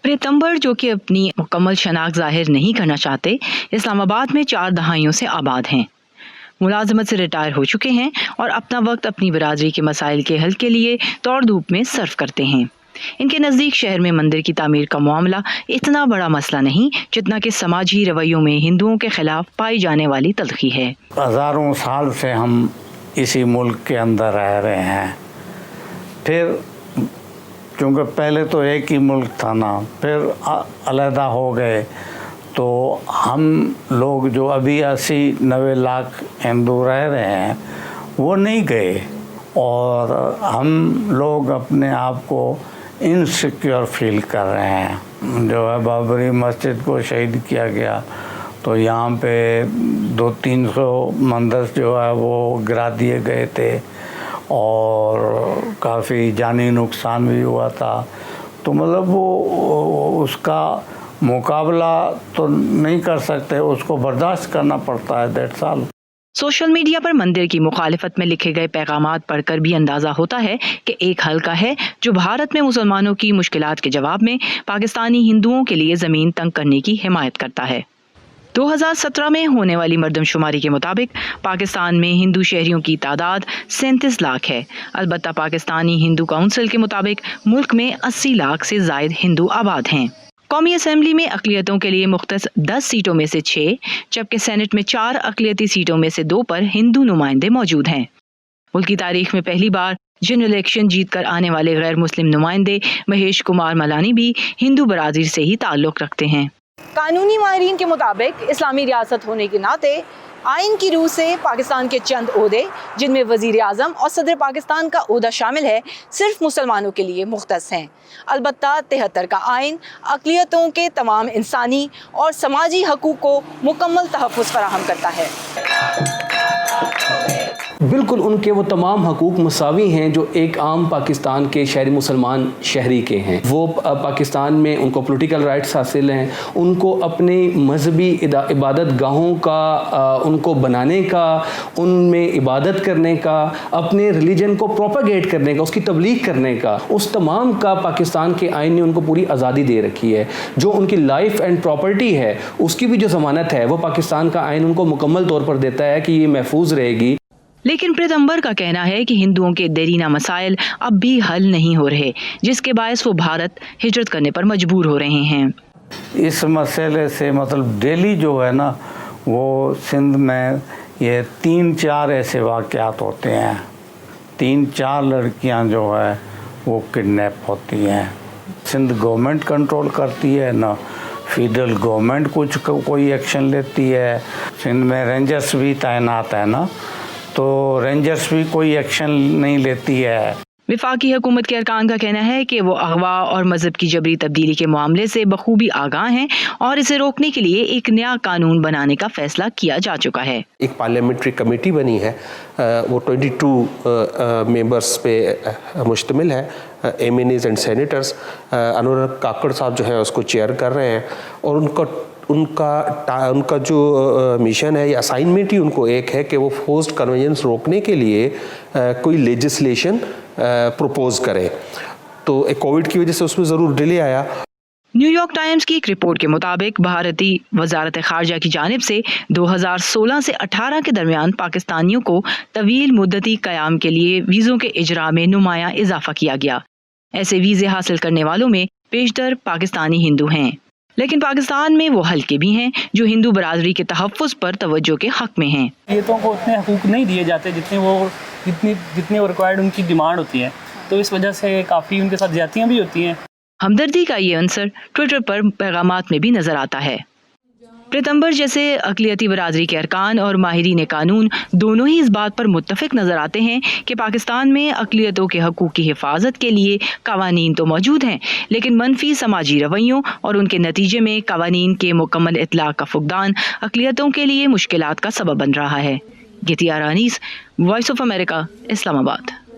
प्रीतम्बर जो कि अपनी मुकम्मल शनाख्त जाहिर नहीं करना चाहते, इस्लामाबाद में 4 दहाइयों से आबाद हैं। मुलाजमत से रिटायर हो चुके हैं और अपना वक्त अपनी बरादरी के मसाइल के हल के लिए तौड़ धूप में सर्फ करते हैं। इनके नज़दीक शहर में मंदिर की तामीर का मामला इतना बड़ा मसला नहीं जितना कि समाजी रवैयों में हिंदुओं के खिलाफ पाई जाने वाली तल्खी है। हज़ारों साल से हम इसी मुल्क के अंदर रह रहे हैं, फिर क्योंकि पहले तो एक ही मुल्क था ना, फिर अलहदा हो गए, तो हम लोग जो अभी 80-90 लाख हिंदू रह रहे हैं वो नहीं गए, और हम लोग अपने आप को इनसिक्योर फील कर रहे हैं। जो है बाबरी मस्जिद को शहीद किया गया तो यहाँ पे 200-300 मंदिर जो है वो गिरा दिए गए थे और काफ़ी जानी नुकसान भी हुआ था। तो मतलब वो उसका मुकाबला तो नहीं कर सकते, उसको बर्दाश्त करना पड़ता है, दैट्स ऑल। सोशल मीडिया पर मंदिर की मुखालिफत में लिखे गए पैगामात पढ़कर भी अंदाजा होता है कि एक हल्का है जो भारत में मुसलमानों की मुश्किलात के जवाब में पाकिस्तानी हिंदुओं के लिए ज़मीन तंग करने की हिमायत करता है। 2017 में होने वाली मर्दमशुमारी के मुताबिक पाकिस्तान में हिंदू शहरियों की तादाद 37 लाख है। अलबत्ता पाकिस्तानी हिंदू काउंसिल के मुताबिक मुल्क में 80 लाख से ज़ायद हिंदू आबाद हैं। कौमी असम्बली में अक़लियतों के लिए मुख्तस 10 सीटों में से 6, जबकि सेनेट में 4 अक़लियती सीटों में से 2 पर हिंदू नुमाइंदे मौजूद हैं। मुल्क की तारीख में पहली बार जनरल इलेक्शन जीत कर आने वाले गैर मुस्लिम नुमाइंदे महेश कुमार मलानी भी हिंदू बरादरी से ही ताल्लुक़ रखते हैं। कानूनी माहिरीन के मुताबिक इस्लामी रियासत होने के नाते आइन की रूह से पाकिस्तान के चंद ओहदे, जिनमें वज़ीर आज़म और सदर पाकिस्तान का ओहदा शामिल है, सिर्फ मुसलमानों के लिए मुख्तस हैं। अलबत्ता 73 का आइन अक़लियतों के तमाम इंसानी और समाजी हकूक़ को मुकम्मल तहफ़्फ़ुज़ फराहम करता है। बिल्कुल उनके वो तमाम हकूक़ मसावी हैं जो एक आम पाकिस्तान के शहरी मुसलमान शहरी के हैं। वो पाकिस्तान में उनको पॉलिटिकल राइट्स हासिल हैं, उनको अपने मजहबी इबादत गाहों का उनको बनाने का, उनमें इबादत करने का, अपने रिलीजन को प्रोपेगेट करने का, उसकी तबलीग करने का, उस तमाम का पाकिस्तान के आइन ने उनको पूरी आज़ादी दे रखी है। जो उनकी लाइफ एंड प्रॉपर्टी है उसकी भी जो ज़मानत है वो पाकिस्तान का आइन उनको मुकम्मल तौर पर देता है कि ये महफूज रहेगी। लेकिन प्रीतम्बर का कहना है कि हिंदुओं के देरीना मसाइल अब भी हल नहीं हो रहे, जिसके बायस वो भारत हिजरत करने पर मजबूर हो रहे हैं। इस मसले से मतलब डेली जो है ना, वो सिंध में ये 3-4 ऐसे वाक़यात होते हैं, 3-4 लड़कियां जो है वो किडनैप होती हैं। सिंध गवर्नमेंट कंट्रोल करती है ना, फेडरल गवर्नमेंट कोई एक्शन लेती है। सिंध में रेंजर्स भी तैनात है ना, तो रेंजर्स भी कोई एक्शन नहीं लेती है। वफाकी हुकूमत के अरकान का कहना है कि वो अगवा और मजहब की जबरी तब्दीली के मामले से बखूबी आगाह हैं और इसे रोकने के लिए एक नया कानून बनाने का फैसला किया जा चुका है। एक पार्लियामेंट्री कमेटी बनी है, वो 22 मेंबर्स पे मुश्तमिल है, एमएनएज एंड सेनेटर्स। अनुराग काकड़ साहब जो है उसको चेयर कर रहे हैं, और उनका जो मिशन है या असाइनमेंट ही उनको एक है कि वो फोर्स्ड कन्वर्जेंस रोकने के लिए कोई लेजिस्लेशन प्रपोज करें। तो एक कोविड की वजह से उसमें ज़रूर डिले आया। न्यूयॉर्क टाइम्स की एक रिपोर्ट के मुताबिक भारतीय वजारत खारजा की जानिब से 2016 से 18 के दरमियान पाकिस्तानियों को तवील मुद्दती क़याम के लिए वीज़ों के इजरा में नुमाया इजाफा किया गया। ऐसे वीज़े हासिल करने वालों में पेशतर पाकिस्तानी हिंदू हैं, लेकिन पाकिस्तान में वो हल्के भी हैं जो हिंदू बरादरी के तहफ़्फ़ुज़ पर तवज्जो के हक़ में हैं। अक़लियतों को उतने हकूक़ नहीं दिए जाते जितने वो रिक्वायर्ड उनकी डिमांड होती है, तो इस वजह से काफ़ी उनके साथ ज़्यादतियाँ भी होती हैं। हमदर्दी का ये अंसर ट्विटर पर पैगामात में भी नज़र आता है। प्रीतम्बर जैसे अक़लियती बरादरी के अरकान और माहिरीन कानून दोनों ही इस बात पर मुत्तफ़िक़ नज़र आते हैं कि पाकिस्तान में अक़लियतों के हकूक़ की हिफाजत के लिए क़वानीन तो मौजूद हैं, लेकिन मनफी समाजी रवैयों और उनके नतीजे में क़वानीन के मुकम्मल इतलाक़ का फ़ुक़दान अक़लियतों के लिए मुश्किलात का सबब बन रहा है। गितिया rani's, voice of America, Islamabad.